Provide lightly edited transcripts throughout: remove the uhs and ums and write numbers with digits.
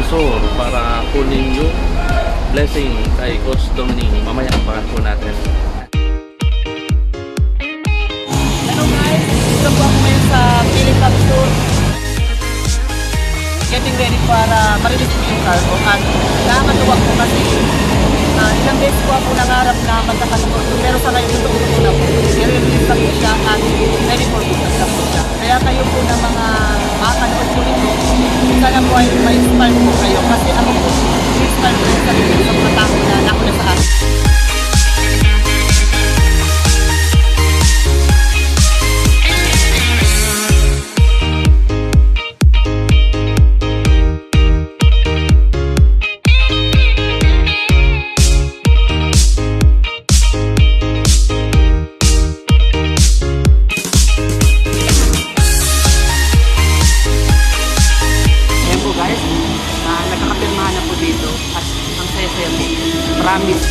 sponsor para kunin yung blessing kay Coach Dominie. Mamaya abangan po natin. Hello guys, dito po ako ngayon sa Philippine Store. Getting ready para marilis ko yung cargo at nakakatuwa po kasi ilang beses po ako nangarap na magkakasunod pero sa ngayon ito po na po. I-release na po siya at ready for business na po siya. Kaya kayo po na mga makakanood po nito, sana po ay ma-inspire po kayo kasi ako po inspire po sa mga tao na nakuna sa akin. Nagkakapirmahan na po dito at ang saya-saya po. Promise.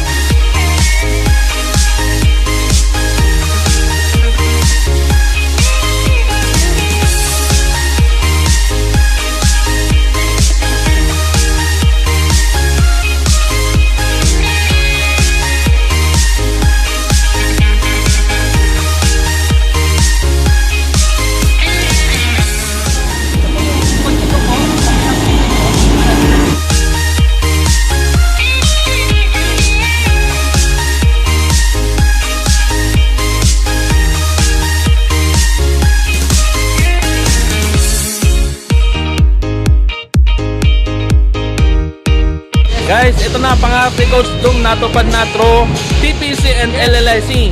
Guys, ito na pangarap ni Coach Dom, natupad na through TPC and LLIC.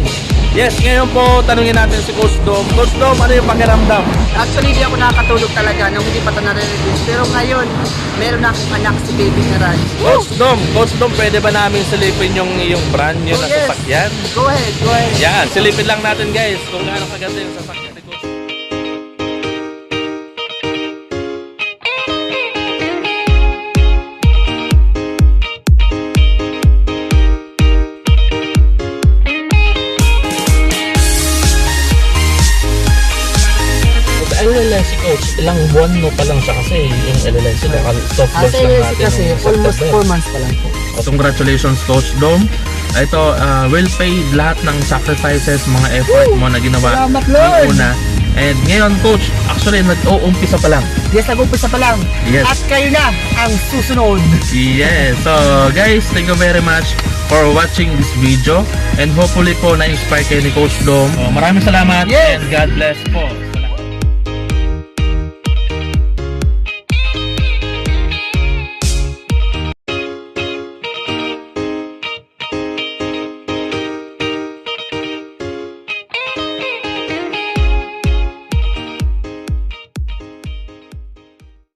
Yes, ngayon po tanungin natin si Coach Dom. Coach Dom, ano yung pakiramdam? Actually, hindi ako nakakatulog talaga nung hindi pa ito na-release. Pero ngayon, meron na akong anak si Baby Naran. Coach Dom, pwede ba namin silipin yung brand nyo na yes. sasakyan? Go ahead, go ahead. Yan, silipin lang natin guys kung gaano kaganda yung sasakyan ni Coach. LLC Coach, ilang buwan mo pa lang siya kasi yung LLC soft launch lang natin kasi almost 4 months pa lang po. Congratulations Coach Dom. Ito, well paid lahat ng sacrifices, mga effort mo na ginawa Salamat, Lord. una. And ngayon Coach, actually nag-uumpisa pa lang. Yes, nag-umpisa pa lang. Yes. At kayo na ang susunod. Yes. So guys, thank you very much for watching this video and hopefully po na-inspire kayo ni Coach Dom. Maraming salamat Yes. and God bless po.